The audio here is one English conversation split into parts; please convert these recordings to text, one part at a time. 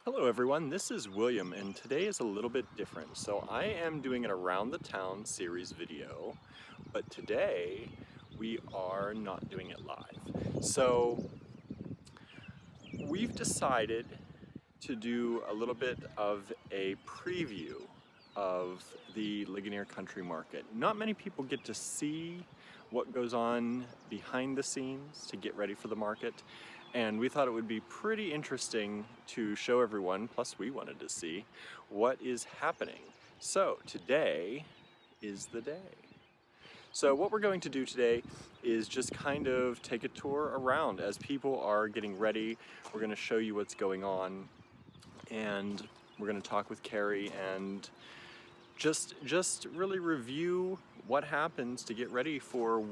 Hello everyone, this is William and today is a little bit different. So I am doing an Around the Town series video, but today we are not doing it live. So we've decided to do a little bit of a preview of the Ligonier Country Market. Not many people get to see what goes on behind the scenes to get ready for the market, and we thought it would be pretty interesting to show everyone, plus we wanted to see, what is happening. So today is the day. So what we're going to do today is just kind of take a tour around as people are getting ready. We're going to show you what's going on, and we're going to talk with Cari and just really review what happens to get ready for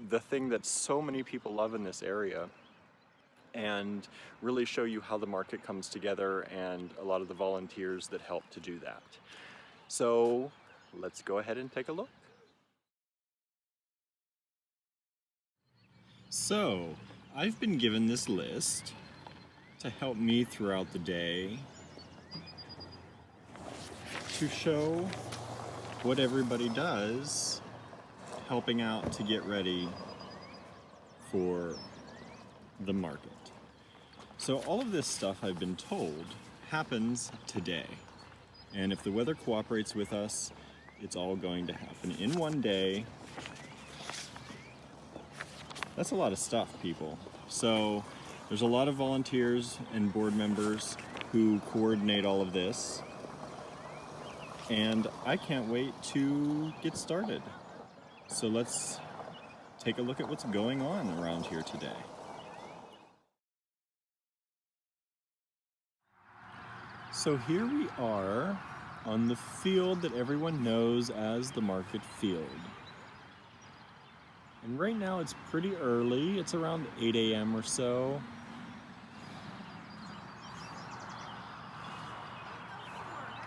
the thing that so many people love in this area, and really show you how the market comes together and a lot of the volunteers that help to do that. So let's go ahead and take a look. So I've been given this list to help me throughout the day to show what everybody does helping out to get ready for the market. So all of this stuff, I've been told, happens today. And if the weather cooperates with us, it's all going to happen in one day. That's a lot of stuff, people. So there's a lot of volunteers and board members who coordinate all of this. And I can't wait to get started. So let's take a look at what's going on around here today. So here we are on the field that everyone knows as the market field. And right now it's pretty early, it's around 8 a.m. or so.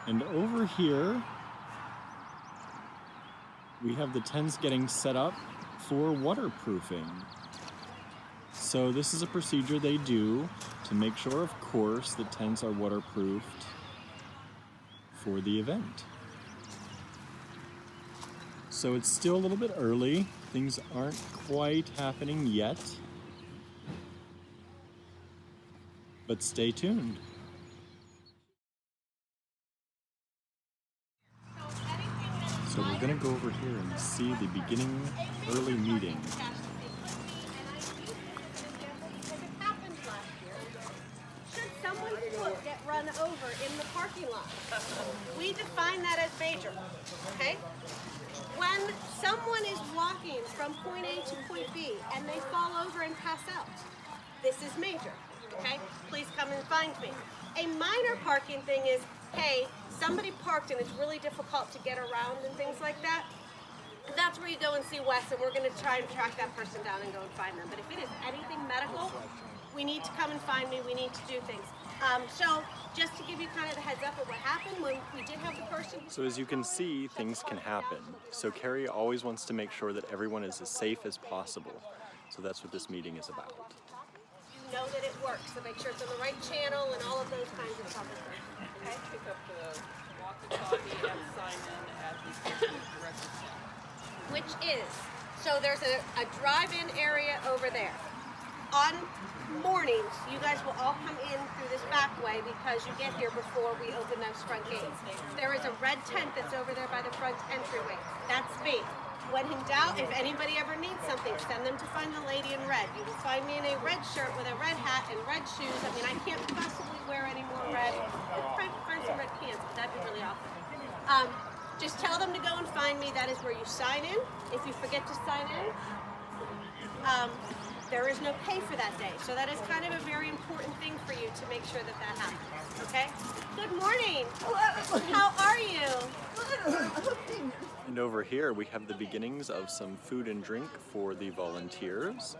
And over here, we have the tents getting set up for waterproofing. So this is a procedure they do to make sure, of course, the tents are waterproofed for the event. So it's still a little bit early. Things aren't quite happening yet, but stay tuned. So we're gonna go over here and see the beginning early meeting. Should someone's foot get run over in the parking lot, we define that as major, okay? When someone is walking from point A to point B and they fall over and pass out, this is major, okay? Please come and find me. A minor parking thing is, hey, somebody parked and it's really difficult to get around and things like that. That's where you go and see Wes, and we're going to try and track that person down and go and find them. But if it is anything medical, we need to come and find me. We need to do things. So just to give you kind of the heads up of what happened when we did have the person. So as you can see, things can happen. So Cari always wants to make sure that everyone is as safe as possible. So that's what this meeting is about. You know that it works, so make sure it's on the right channel and all of those kinds of conversations. Okay? Pick up the walkie-talkie and sign in at the director's center. Which is, so there's a drive-in area over there. On mornings, you guys will all come in through this back way because you get here before we open those front gates. There is a red tent that's over there by the front entryway. That's me. When in doubt, if anybody ever needs something, send them to find the lady in red. You will find me in a red shirt with a red hat and red shoes. I mean, I can't possibly wear any more red. I'll try to find some red pants, but that'd be really awesome. Just tell them to go and find me. That is where you sign in. If you forget to sign in, there is no pay for that day. So that is kind of a very important thing for you to make sure that that happens. Okay? Good morning. How are you? And over here we have the beginnings of some food and drink for the volunteers.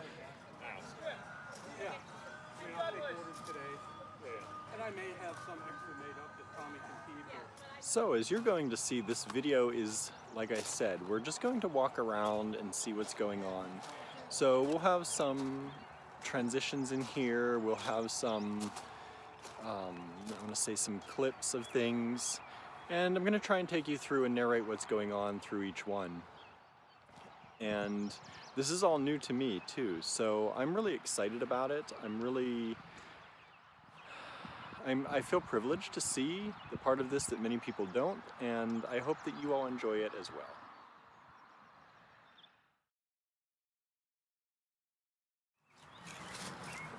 And I may have some extra made up that Tommy can feed her. So as you're going to see, this video is, like I said, we're just going to walk around and see what's going on. So we'll have some transitions in here, we'll have some I'm going to say some clips of things, and I'm going to try and take you through and narrate what's going on through each one. And this is all new to me too, so I'm really excited about it. I feel privileged to see the part of this that many people don't, and I hope that you all enjoy it as well.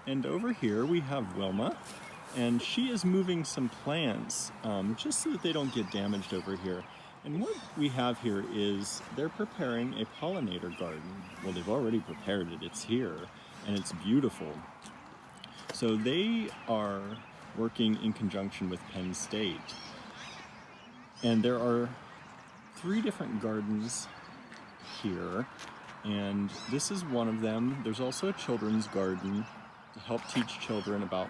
And over here we have Wilma, and she is moving some plants just so that they don't get damaged over here. And what we have here is they're preparing a pollinator garden. Well, they've already prepared it. It's here, and it's beautiful. So they are working in conjunction with Penn State. And there are 3 different gardens here, and this is one of them. There's also a children's garden to help teach children about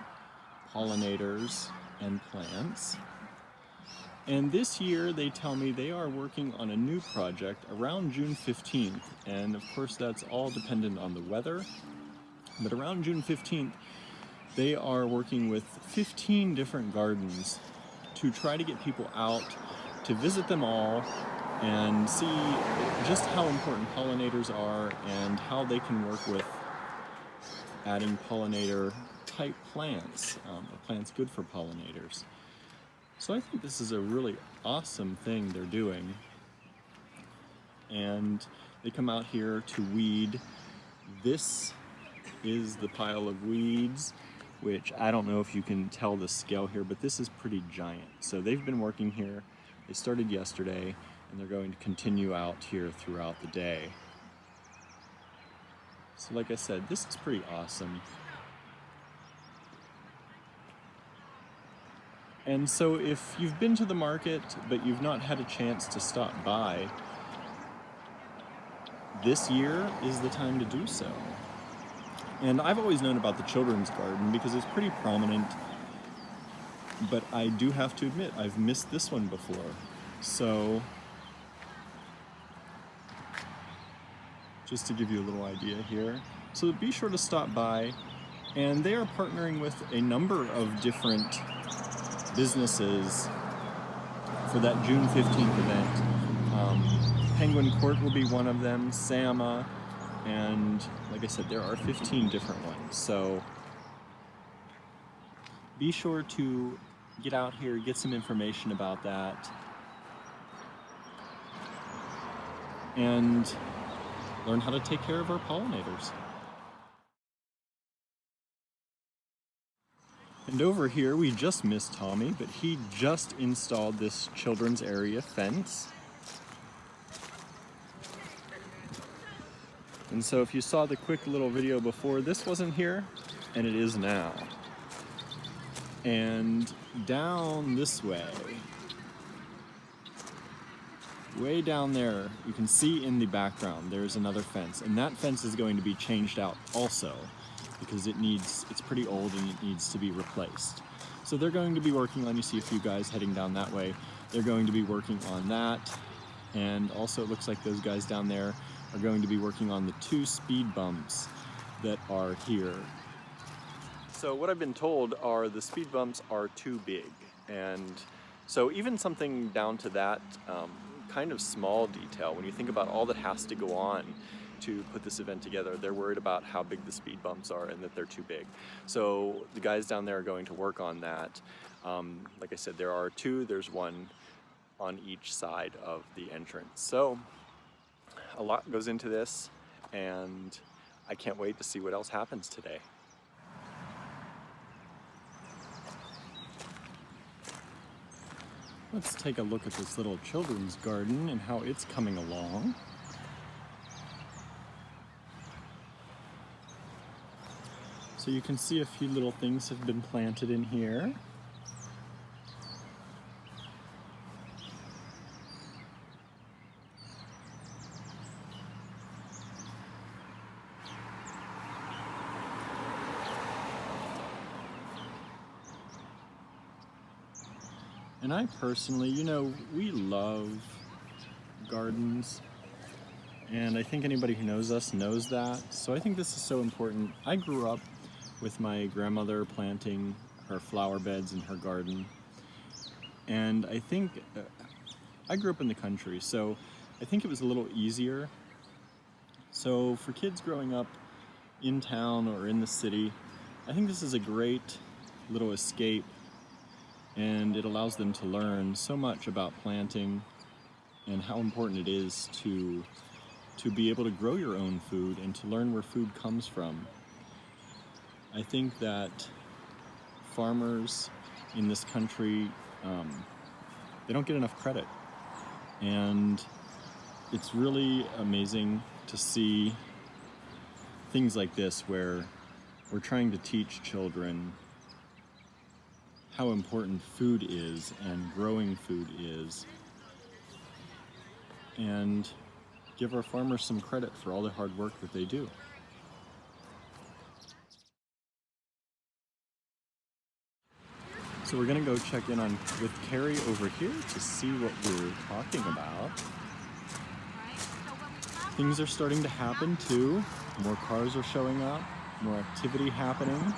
pollinators and plants. And this year they tell me they are working on a new project around June 15th. And of course that's all dependent on the weather. But around June 15th, they are working with 15 different gardens to try to get people out to visit them all and see just how important pollinators are and how they can work with adding pollinator type plants, plants good for pollinators. So I think this is a really awesome thing they're doing. And they come out here to weed. This is the pile of weeds, which I don't know if you can tell the scale here, but this is pretty giant. So they've been working here. They started yesterday, and they're going to continue out here throughout the day. So like I said, this is pretty awesome. And so if you've been to the market, but you've not had a chance to stop by, this year is the time to do so. And I've always known about the children's garden because it's pretty prominent, but I do have to admit, I've missed this one before. So, just to give you a little idea here. So be sure to stop by, and they are partnering with a number of different businesses for that June 15th event. Penguin Court will be one of them, Sama, and like I said, there are 15 different ones. So be sure to get out here, get some information about that, and learn how to take care of our pollinators. And over here, we just missed Tommy, but he just installed this children's area fence. And so if you saw the quick little video before, this wasn't here, and it is now. And down this way, way down there, you can see in the background, there's another fence, and that fence is going to be changed out also, because it's pretty old and it needs to be replaced. So they're going to be working on, you see a few guys heading down that way, they're going to be working on that. And also it looks like those guys down there are going to be working on the 2 speed bumps that are here. So what I've been told are the speed bumps are too big. And so even something down to that kind of small detail, when you think about all that has to go on to put this event together, they're worried about how big the speed bumps are and that they're too big. So the guys down there are going to work on that. Like I said, there are 2, there's 1 on each side of the entrance. So a lot goes into this, and I can't wait to see what else happens today. Let's take a look at this little children's garden and how it's coming along. So you can see a few little things have been planted in here. And I personally, we love gardens, and I think anybody who knows us knows that. So I think this is so important. I grew up with my grandmother planting her flower beds in her garden. And I think, I grew up in the country, so I think it was a little easier. So for kids growing up in town or in the city, I think this is a great little escape, and it allows them to learn so much about planting and how important it is to be able to grow your own food and to learn where food comes from. I think that farmers in this country, they don't get enough credit. And it's really amazing to see things like this where we're trying to teach children how important food is and growing food is, and give our farmers some credit for all the hard work that they do. So we're gonna go check in with Cari over here to see what we're talking about. Things are starting to happen too. More cars are showing up, more activity happening.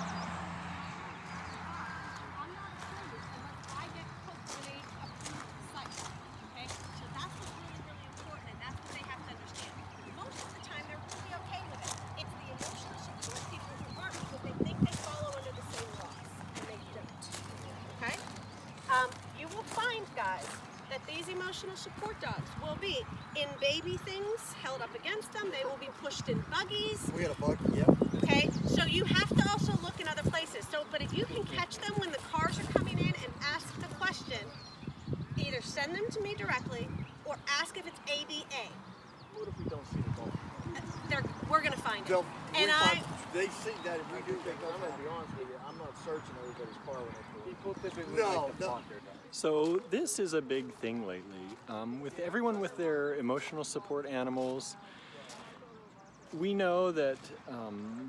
You will find, guys, that these emotional support dogs will be in baby things held up against them. They will be pushed in buggies. We got a buggy, yep. Okay, so you have to also look in other places. So, but if you can catch them when the cars are coming in and ask the question, either send them to me directly or ask if it's ADA. What if we don't see the dog? We're gonna find it. They'll- And they see that if we do, they go. I'm gonna be honest with you. I'm not searching everybody's car when they pull. People typically No, like to no. park their dogs. So this is a big thing lately. With everyone with their emotional support animals, we know that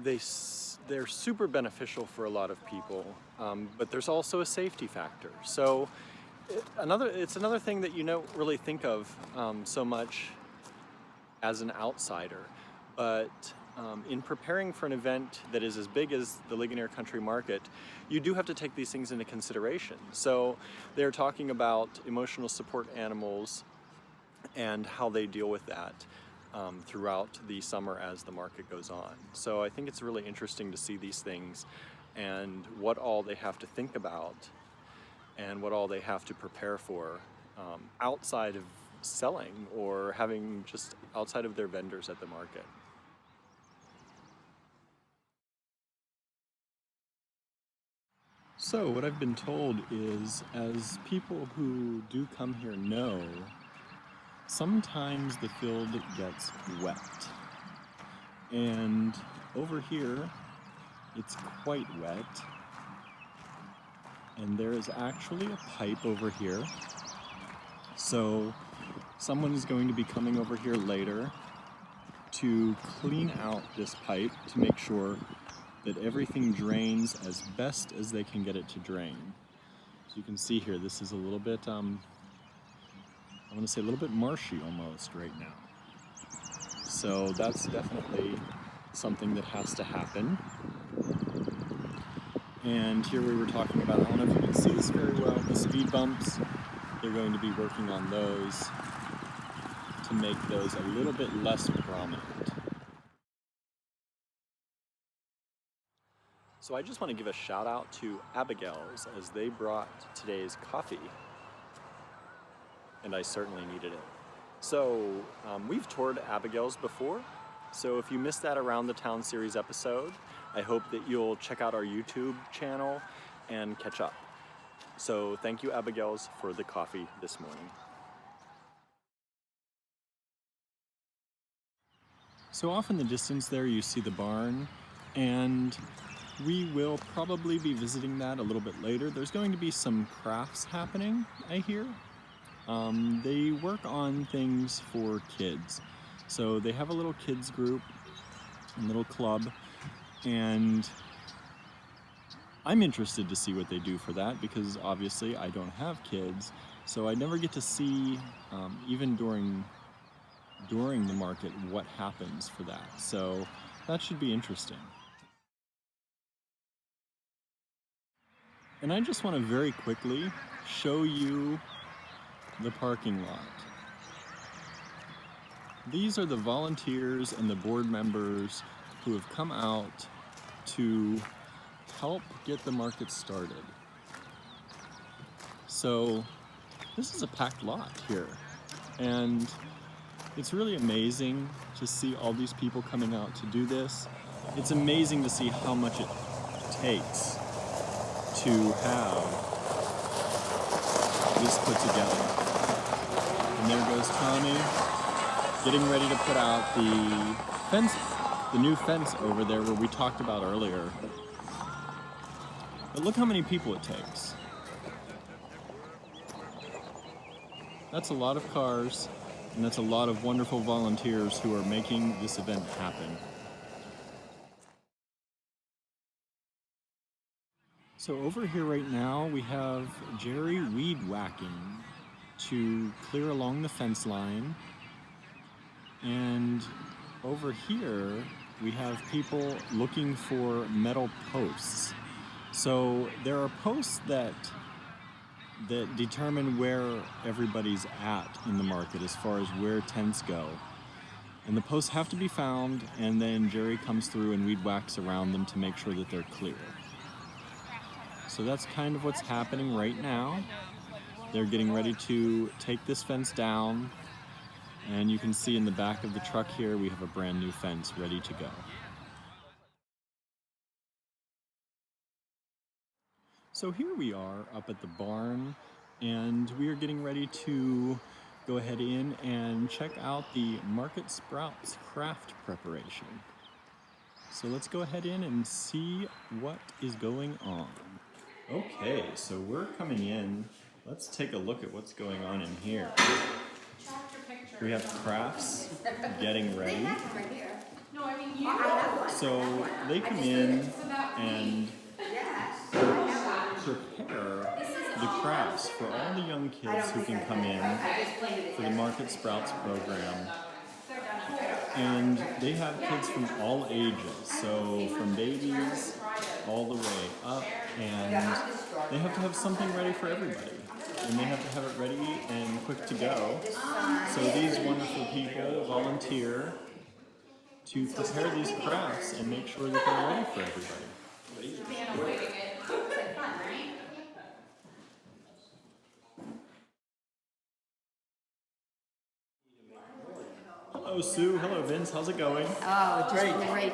they're super beneficial for a lot of people, but there's also a safety factor. So it's another thing that you don't really think of so much as an outsider, but in preparing for an event that is as big as the Ligonier Country Market, you do have to take these things into consideration. So they're talking about emotional support animals and how they deal with that throughout the summer as the market goes on. So I think it's really interesting to see these things and what all they have to think about and what all they have to prepare for outside of selling or having just outside of their vendors at the market. So what I've been told is, as people who do come here know, sometimes the field gets wet. And over here, it's quite wet. And there is actually a pipe over here. So someone is going to be coming over here later to clean out this pipe to make sure that everything drains as best as they can get it to drain. So you can see here, this is a little bit, I want to say a little bit marshy almost right now. So that's definitely something that has to happen. And here we were talking about, I don't know if you can see this very well, the speed bumps. They're going to be working on those to make those a little bit less prominent. So I just want to give a shout out to Abigail's as they brought today's coffee, and I certainly needed it. So we've toured Abigail's before, so if you missed that Around the Town series episode, I hope that you'll check out our YouTube channel and catch up. So thank you, Abigail's, for the coffee this morning. So off in the distance there you see the barn, and we will probably be visiting that a little bit later. There's going to be some crafts happening, I hear. They work on things for kids. So they have a little kids group, a little club, and I'm interested to see what they do for that because obviously I don't have kids, so I never get to see, even during the market, what happens for that. So that should be interesting. And I just want to very quickly show you the parking lot. These are the volunteers and the board members who have come out to help get the market started. So this is a packed lot here, and it's really amazing to see all these people coming out to do this. It's amazing to see how much it takes to have this put together. And there goes Tommy, getting ready to put out the fence, the new fence over there where we talked about earlier. But look how many people it takes. That's a lot of cars, and that's a lot of wonderful volunteers who are making this event happen. So over here right now, we have Jerry weed whacking to clear along the fence line. And over here, we have people looking for metal posts. So there are posts that determine where everybody's at in the market as far as where tents go. And the posts have to be found, and then Jerry comes through and weed whacks around them to make sure that they're clear. So that's kind of what's happening right now. They're getting ready to take this fence down, and you can see in the back of the truck here we have a brand new fence ready to go. So here we are up at the barn, and we are getting ready to go ahead in and check out the Market Sprouts craft preparation. So let's go ahead in and see what is going on. Okay, so we're coming in. Let's take a look at what's going on in here. We have crafts getting ready. So they come in and prepare the crafts for all the young kids who can come in for the Market Sprouts program. And they have kids from all ages, so from babies all the way up, and they have to have something ready for everybody. And they have to have it ready and quick to go. So these wonderful people volunteer to prepare these crafts and make sure that they're ready for everybody. Hello Sue, hello Vince, how's it going? Oh, just great.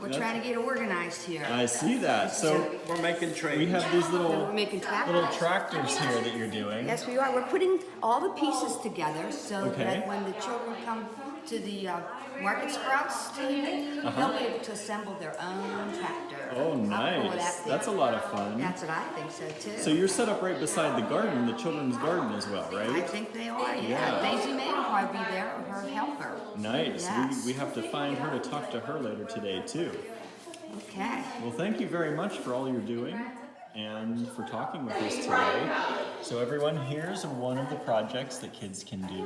We're trying to get organized here. I see that. So We're making trade. we have these We're little making tractors. tractors here that you're doing. Yes, we are. We're putting all the pieces together so Okay. that when the children come to the Market Sprouts they'll be able to assemble their own tractor. Oh, How cool would nice. that be? That's a lot of fun. That's what I think so too. So you're set up right beside the garden, the children's garden as well, I right? think they are, yeah. Yeah. Daisy May will probably be there, or her helper. Nice. Yes. We have to find her to talk to her later today too. Okay. Well, thank you very much for all you're doing and for talking with us today. So everyone, here's one of the projects that kids can do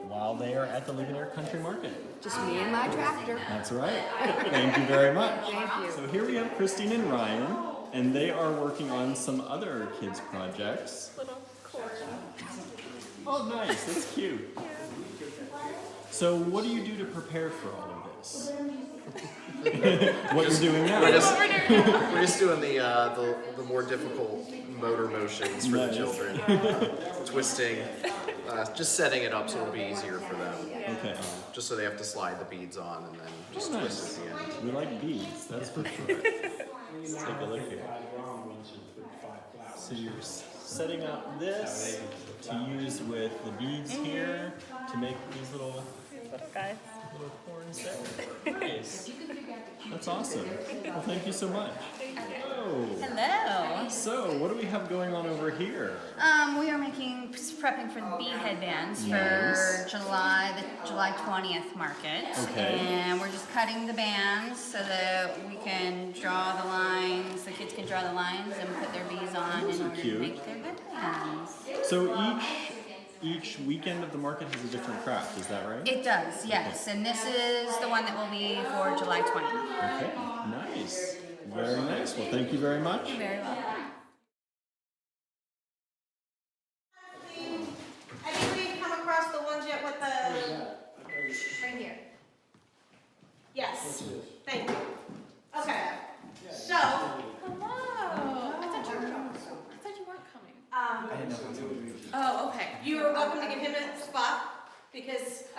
while they are at the Ligonier Country Market. Just me and my tractor. That's right. Thank you very much. Thank you. So here we have Christine and Ryan, and they are working on some other kids' projects. Little corn. Oh, nice. That's cute. So what do you do to prepare for all of this? What you're doing now? We're just doing the more difficult motor motions for the Nice. children, twisting, just setting it up so it'll be easier for them. Okay. Just so they have to slide the beads on and then just Oh, twist nice. at the end. We like beads, that's for sure. Let's take a look here. So you're setting up this to use with the beads here to make these little horns there. Nice. That's awesome. Well, thank you so much. Hello. Hello. So, what do we have going on over here? We are prepping for the bee headbands Nice. for the July 20th market. Okay. And we're just cutting the bands so that we can draw the lines, the kids can draw the lines and put their bees on Those in are order cute. to make their good bands. So each weekend of the market has a different craft, is that right? It does, yes. And this is the one that will be for July 20th. Okay, nice. Very nice. Well, thank you very much. You're very welcome.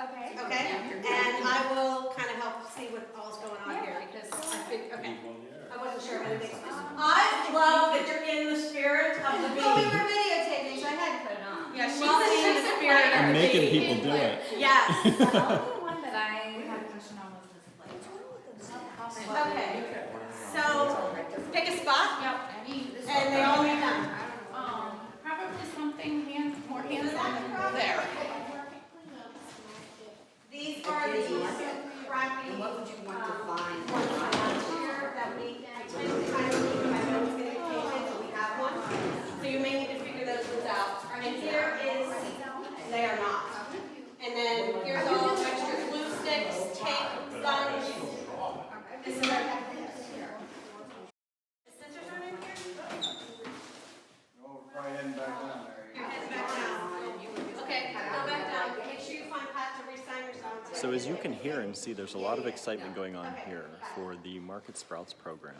Okay. And I will kind of help see what all's going on here because I wasn't sure of anything. I love that you're in the spirit of the bee. Well, we were videotaping, so I had to put it on. Yeah, she's in the spirit of I'm the making bee. people do it. Yes. The only one that I had a question on was this plate. Okay. So pick a spot. Yep. And they all need them. Probably something more hands-on there. These are the crappy. What would you want to find? Here that we I tend to kind of keep my notes getting painted, so we have one. So you may need to figure those ones out. And here is they are not. And then here's all extra glue sticks, tape, sponge. This is our the scissors are in here? Probably heading back down there. You're heading back down. Okay, go back down. Make sure you find Pat to re-sign your song. So as you can hear and see, there's a lot of excitement going on here for the Market Sprouts program.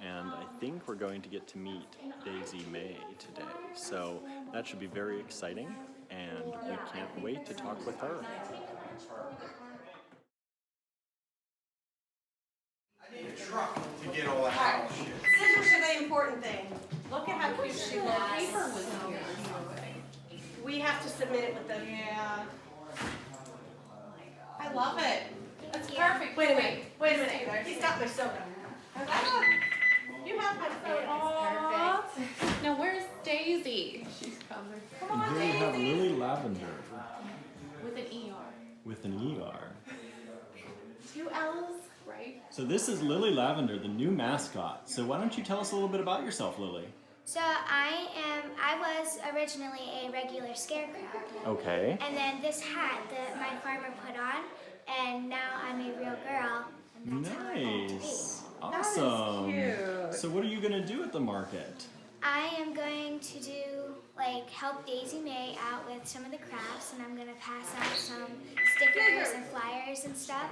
And I think we're going to get to meet Daisy May today. So that should be very exciting, and we can't wait to talk with her. To get all that house shit. Scissors are the important thing. Look at how cute she looks. Paper was here. We have to submit it with the. Yeah. I love it. That's perfect. Wait a minute. He's got my soda. You have my soda. Aw. Now where's Daisy? She's coming. Come on, And here we have Daisy. Lily Lavender With an ER. with an ER. 2 L's, right? So this is Lily Lavender, the new mascot. So why don't you tell us a little bit about yourself, Lily? So I was originally a regular scarecrow, Okay. and then this hat that my farmer put on, and now I'm a real girl, and that's how I got to be. Nice. Awesome. cute. So what are you gonna do at the market? I am going to do, help Daisy May out with some of the crafts, and I'm going to pass out some stickers and flyers and stuff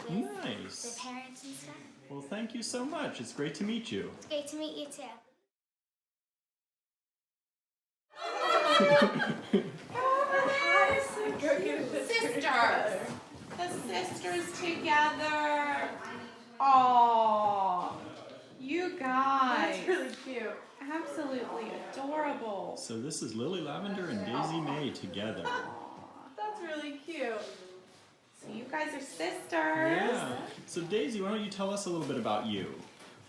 with Nice. the parents and stuff. Well, thank you so much. It's great to meet you. It's great to meet you too. Sisters. The sisters together. Oh, you guys. That's really cute. Absolutely adorable. So this is Lily Lavender and Daisy May together. That's really cute. So you guys are sisters. Yeah. So Daisy, why don't you tell us a little bit about you?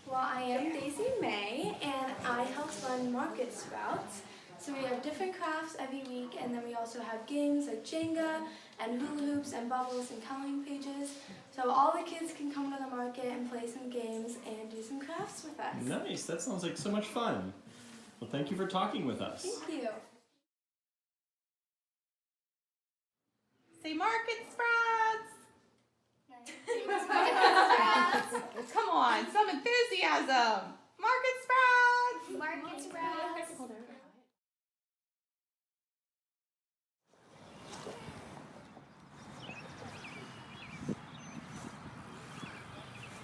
Well, I am Daisy May, and I help run Market Sprouts. So we have different crafts every week, and then we also have games like Jenga and hula hoops and bubbles and coloring pages. So all the kids can come to the market and play some games and do some crafts with us. Nice. That sounds like so much fun. Well, thank you for talking with us. Thank you. Say Market Sprouts. Come on, some enthusiasm. Market Sprouts. Market Sprouts.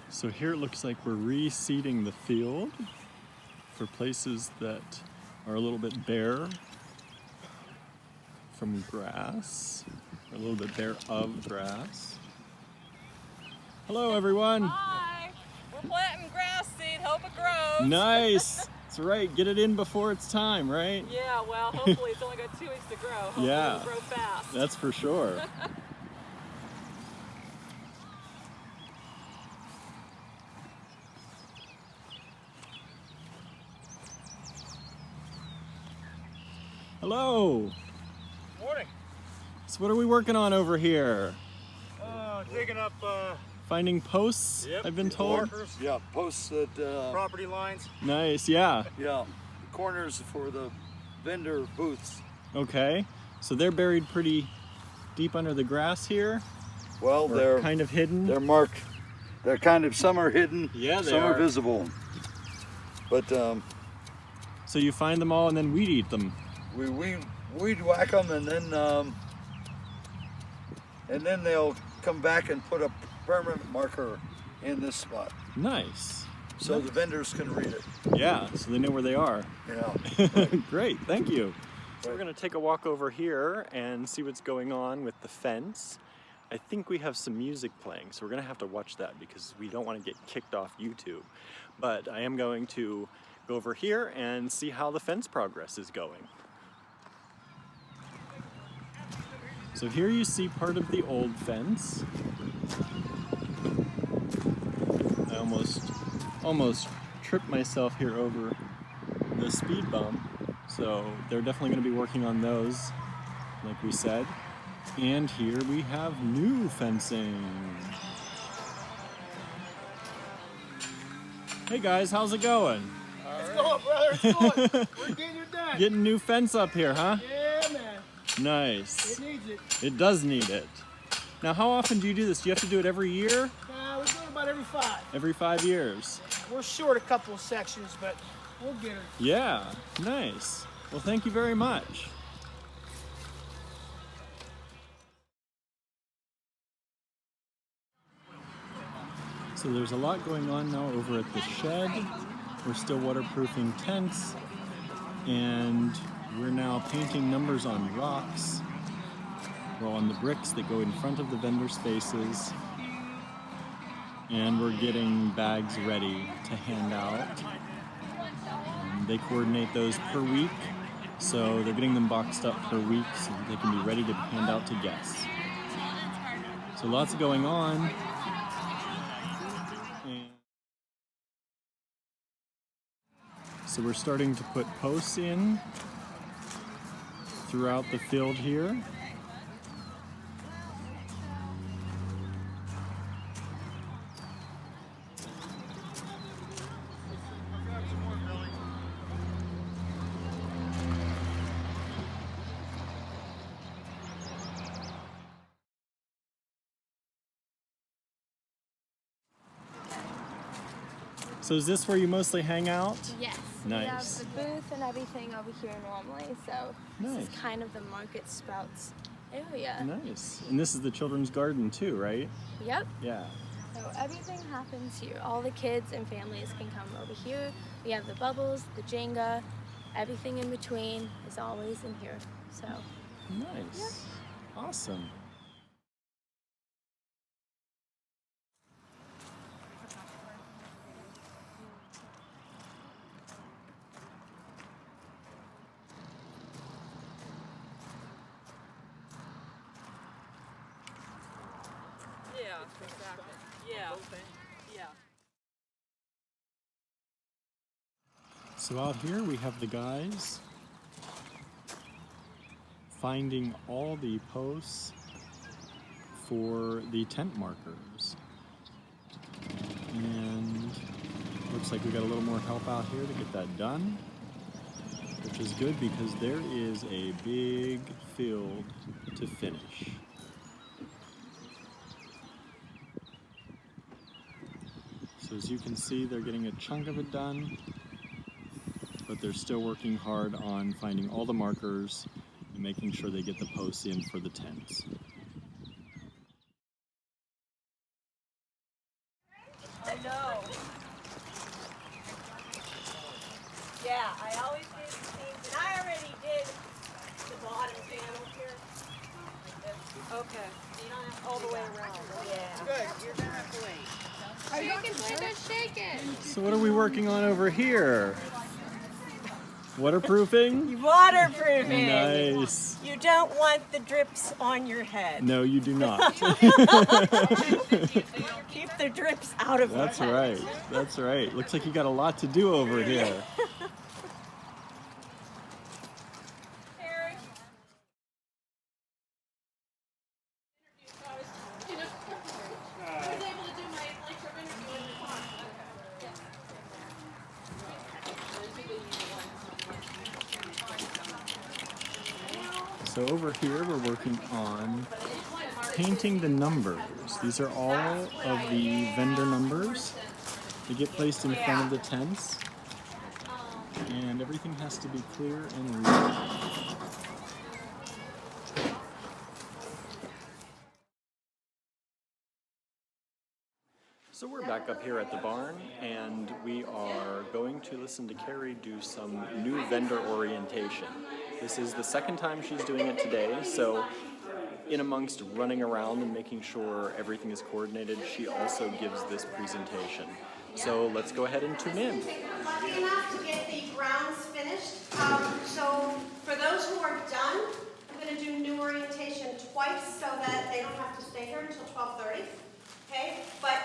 So here it looks like we're reseeding the field for places that are a little bit bare from grass, or a little bit bare of grass. Hello everyone! Hi. We're planting grass seed. Hope it grows. Nice! That's right, get it in before it's time, right? Yeah, well, hopefully it's only got 2 weeks to grow. Hopefully Yeah. it'll grow fast. That's for sure. Hello! Morning. So what are we working on over here? Digging up Finding posts, I've been told? markers, Yeah, posts at, property lines. Nice, yeah. yeah, corners for the vendor booths. Okay. So they're buried pretty deep under the grass here? Well, Or they're kind of hidden? they're marked. They're kind of, some are hidden, Yeah, they some are. are visible. But So you find them all and then weed eat them? we weed whack them, and then they'll come back and put a permanent marker in this spot, Nice. so the vendors can read it. Yeah, so they know where they are. Yeah. Great, thank you. So we're gonna take a walk over here and see what's going on with the fence. I think we have some music playing, so we're gonna have to watch that because we don't want to get kicked off YouTube. But I am going to go over here and see how the fence progress is going. So here you see part of the old fence. I almost tripped myself here over the speed bump. So they're definitely going to be working on those, like we said. And here we have new fencing. Hey guys, how's it going? It's going, brother. It's going. We're getting it done. Getting new fence up here, huh? Yeah, man. Nice. It needs it. It does need it. Now, how often do you do this? Do you have to do it every year? We do it about every 5. Every 5 years. We're short a couple of sections, but we'll get it. Yeah, nice. Well, thank you very much. So there's a lot going on now over at the shed. We're still waterproofing tents, and we're now painting numbers on rocks, or on the bricks that go in front of the vendor spaces. And we're getting bags ready to hand out. They coordinate those per week, so they're getting them boxed up per week so that they can be ready to hand out to guests. So lots going on. So we're starting to put posts in throughout the field here. So is this where you mostly hang out? Yes. Nice. We have the booth and everything over here normally, so Nice. this is kind of the Market Sprouts area. Nice. And this is the children's garden too, right? Yep. Yeah. So everything happens here. All the kids and families can come over here. We have the bubbles, the Jenga, everything in between is always in here. So Nice. Awesome. Yeah, exactly. Yeah. Yeah. So out here we have the guys finding all the posts for the tent markers. And looks like we got a little more help out here to get that done, which is good because there is a big field to finish. So as you can see, they're getting a chunk of it done, but they're still working hard on finding all the markers and making sure they get the posts in for the tents. I know. Yeah, I always did the things, and I already did the bottom panel here. Like this. Okay. So you don't have to all the way around. Yeah. Good. You're gonna have to wait. shake it. So what are we working on over here? Waterproofing? Waterproofing. Nice. You don't want the drips on your head. No, you do not. Keep the drips out of That's your head. right. That's right. Looks like you got a lot to do over here. So over here we're working on painting the numbers. These are all of the vendor numbers. They get placed in front of the tents, and everything has to be clear and readable. So we're back up here at the barn, and we are going to listen to Cari do some new vendor orientation. This is the second time she's doing it today, so in amongst running around and making sure everything is coordinated, she also gives this presentation. So let's go ahead and tune in. Lucky enough to get the grounds finished. So for those who are done, I'm going to do new orientation twice so that they don't have to stay here until 12:30. Okay? But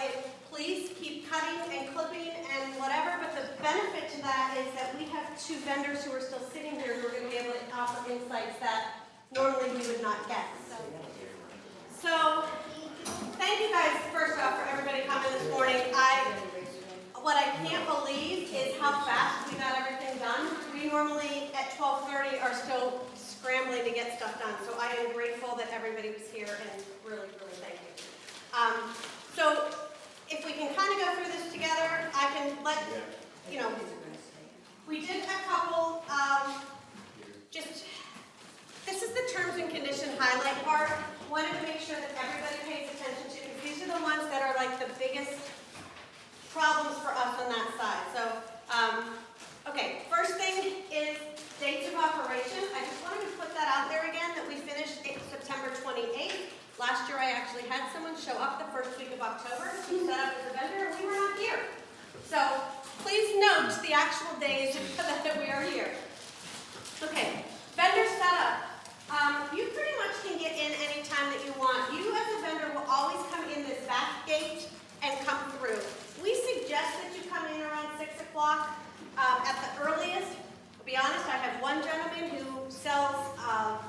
please keep cutting and clipping and whatever. But the benefit to that is that we have two vendors who are still sitting here who are going to be able to offer insights that normally we would not get. So thank you guys first off for everybody coming this morning. What I can't believe is how fast we got everything done. We normally at 12:30 are still scrambling to get stuff done. So I am grateful that everybody was here and really, really thank you. So if we can kind of go through this together, I can let, you know, we did a couple, this is the terms and condition highlight part. Wanted to make sure that everybody pays attention to, because these are the ones that are like the biggest problems for us on that side. So, okay, first thing is dates of operation. I just wanted to put that out there again, that we finished September 28th. Last year I actually had someone show up the first week of October to set up as a vendor, and we were not here. So, please note the actual days that we are here. Okay, vendor setup. You pretty much can get in any time that you want. You as a vendor will always come in this back gate and come through. We suggest that you come in around 6 o'clock at the earliest. To be honest, I have one gentleman who sells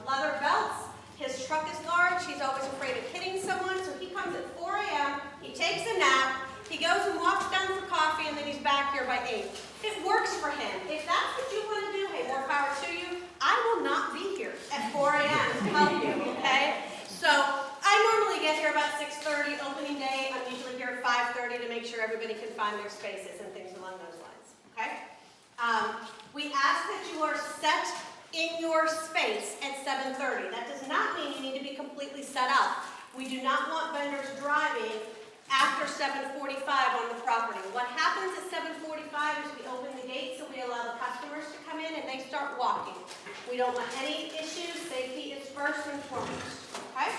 leather belts. His truck is large. He's always afraid of hitting someone, so he comes at 4 a.m., he takes a nap, he goes and walks down for coffee, and then he's back here by 8. It works for him. If that's what you want to do, hey, more power to you. I will not be here at 4 a.m. to help you, okay? So I normally get here about 6:30, opening day. I'm usually here at 5:30 to make sure everybody can find their spaces and things along those lines, okay? We ask that you are set in your space at 7:30. That does not mean you need to be completely set up. We do not want vendors driving after 7:45 on the property. What happens at 7:45 is we open the gate, so we allow the customers to come in and they start walking. We don't want any issues. Safety is first and foremost. Okay?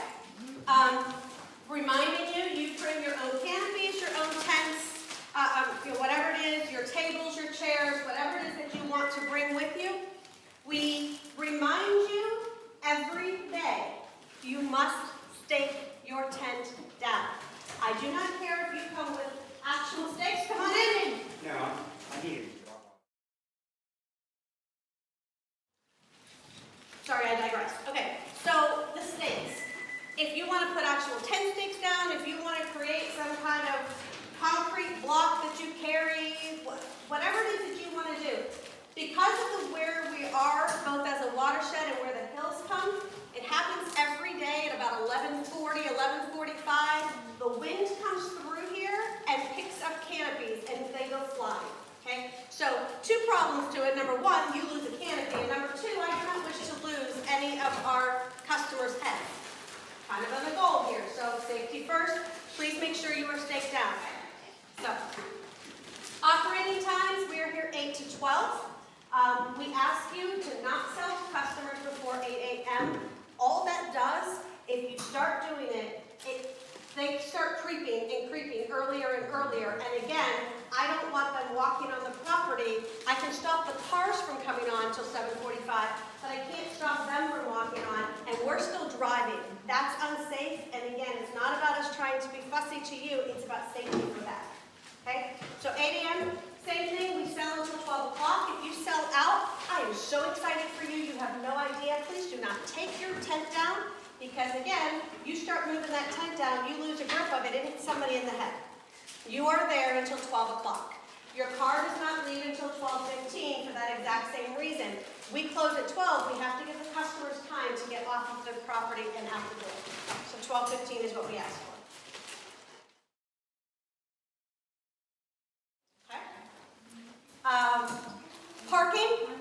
Reminding you, you bring your own canopies, your own tents, whatever it is, your tables, your chairs, whatever it is that you want to bring with you. We remind you every day, you must stake your tent down. I do not care if you come with actual stakes. Come on in. No, I need it. Sorry, I digress. Okay, so the stakes. If you want to put actual tent stakes down, if you want to create some kind of concrete block that you carry, whatever it is that you want to do. Because of where we are, both as a watershed and where the hills come, it happens every day at about 11:40, 11:45. The wind comes through here and picks up canopies and they go flying. Okay? So, two problems to it. Number one, you lose a canopy. And number two, I do not wish to lose any of our customers' heads. Kind of on the goal here. So, safety first. Please make sure you are staked down. So, operating times, we are here 8 to 12. We ask you to not sell to customers before 8 a.m. All that does, if you start doing it, they start creeping and creeping earlier and earlier. And again, I don't want them walking on the property. I can stop the cars from coming on until 7:45, but I can't stop them from walking on, and we're still driving. That's unsafe, and again, it's not about us trying to be fussy to you, it's about safety for that. Okay? So 8 a.m., same thing, we sell until 12 o'clock. If you sell out, I am so excited for you, you have no idea. Please do not take your tent down, because again, you start moving that tent down, you lose a grip of it, it hits somebody in the head. You are there until 12 o'clock. Your car does not leave until 12:15 for that exact same reason. We close at 12, we have to give the customers time to get off of the property and out the door. So 12:15 is what we ask for. Parking,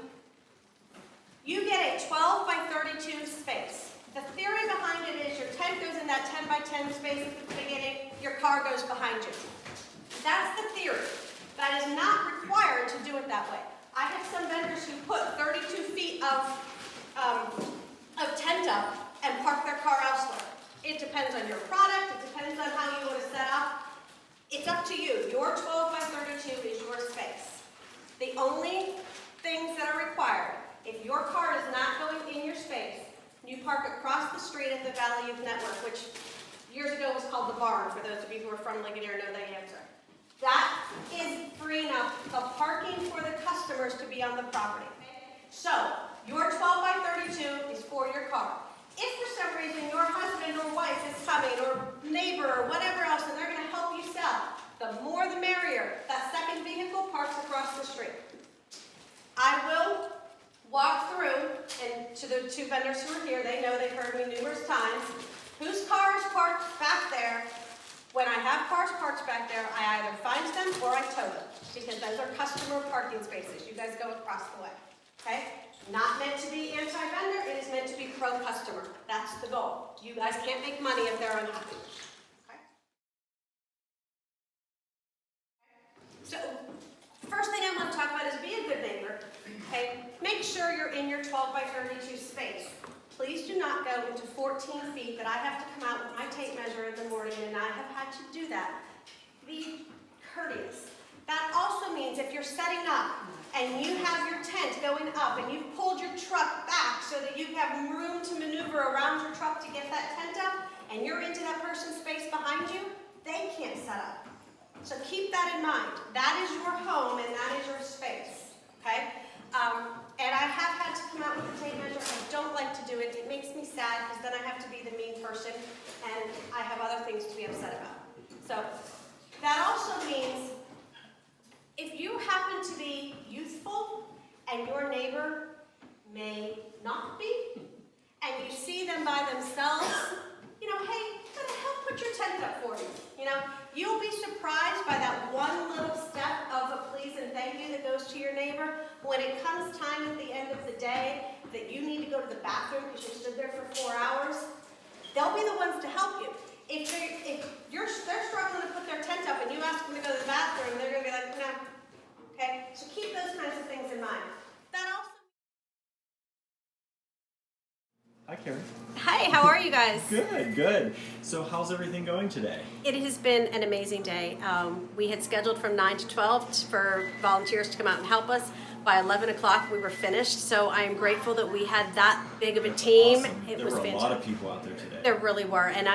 you get a 12 by 32 space. The theory behind it is your tent goes in that 10 by 10 space at the beginning, your car goes behind you. That's the theory. That is not required to do a it that way. I have some vendors who put 32 feet of tent up and park their car elsewhere. It depends on your product, it depends on how you want to set up. It's up to you. Your 12 by 32 is your space. The only things that are required, if your car is not going in your space, you park across the street at the Valley Youth Network, which years ago was called the Barn, for those of you who are from Ligonier know the answer. That is freeing up the parking for the customers to be on the property. So, your 12 by 32 is for your car. If for some reason your husband or wife is coming, or neighbor, or whatever else, and they're going to help you sell, the more the merrier. That second vehicle parks across the street. I will walk through, and to the two vendors who are here, they know they've heard me numerous times, whose car is parked back there. When I have cars parked back there, I either find them or I tow them, because those are customer parking spaces. You guys go across the way, okay? Not meant to be anti-vendor, it is meant to be pro-customer. That's the goal. You guys can't make money if they're unhappy. Okay? So, first thing I want to talk about is be a good neighbor. Okay? Make sure you're in your 12 by 32 space. Please do not go into 14 feet that I have to come out with my tape measure in the morning, and I have had to do that. Be courteous. That also means if you're setting up and you have your tent going up and you've pulled your truck back so that you have room to maneuver around your truck to get that tent up, and you're into that person's space behind you, they can't set up. So keep that in mind. That is your home and that is your space, okay? And I have had to come out with a tape measure. I don't like to do it. It makes me sad because then I have to be the mean person and I have other things to be upset about. So that also means if you happen to be youthful and your neighbor may not be, and you see them by themselves, you know, hey, I'm gonna help put your tent up for you. You know, you'll be surprised by that one little step of a please and thank you that goes to your neighbor. When it comes time at the end of the day that you need to go to the bathroom because you stood there for 4 hours, they'll be the ones to help you. If they're struggling to put their tent up and you ask them to go to the bathroom, they're going to be like, no. Okay? So keep those kinds of things in mind. That also. Hi, Cari. Hi, how are you guys? Good, good. So how's everything going today? It has been an amazing day. We had scheduled from 9 to 12 for volunteers to come out and help us. By 11 o'clock, we were finished. So I am grateful that we had that big of a team. Awesome. It There was were fantastic. a lot of people out there today. There really were, and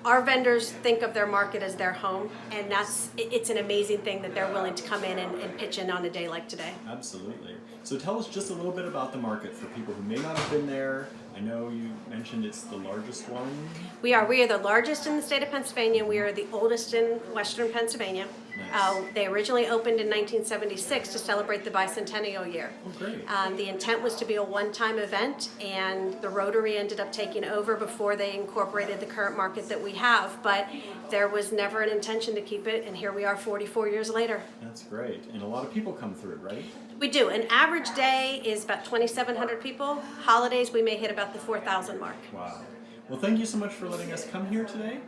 our vendors think of their market as their home, and it's an amazing thing that they're willing to come in and pitch in on a day like today. Absolutely. So tell us just a little bit about the market for people who may not have been there. I know you mentioned it's the largest one. We are the largest in the state of Pennsylvania. We are the oldest in Western Pennsylvania. Nice. They originally opened in 1976 to celebrate the bicentennial year. Oh, great. The intent was to be a one-time event, and the Rotary ended up taking over before they incorporated the current market that we have. But there was never an intention to keep it, and here we are 44 years later. That's great. And a lot of people come through, right? We do. An average day is about 2,700 people. Holidays, we may hit about the 4,000 mark. Wow. Well, thank you so much for letting us come here today.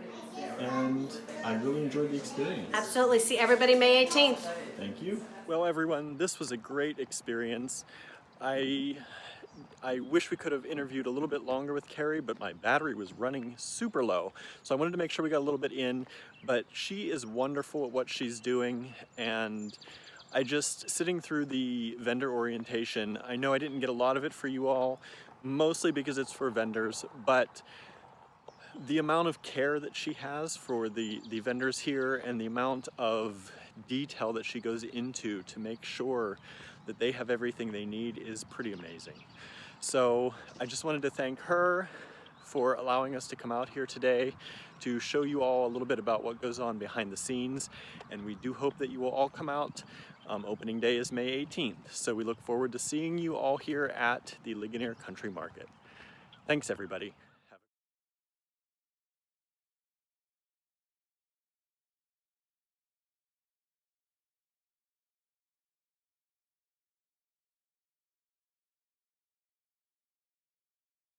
And I really enjoyed the experience. Absolutely. See everybody May 18th. Thank you. Well, everyone, this was a great experience. I wish we could have interviewed a little bit longer with Cari, but my battery was running super low. So I wanted to make sure we got a little bit in, but she is wonderful at what she's doing. And sitting through the vendor orientation, I know I didn't get a lot of it for you all, mostly because it's for vendors, but the amount of care that she has for the vendors here and the amount of detail that she goes into to make sure that they have everything they need is pretty amazing. So I just wanted to thank her for allowing us to come out here today to show you all a little bit about what goes on behind the scenes, and we do hope that you will all come out. Opening day is May 18th, so we look forward to seeing you all here at the Ligonier Country Market. Thanks, everybody.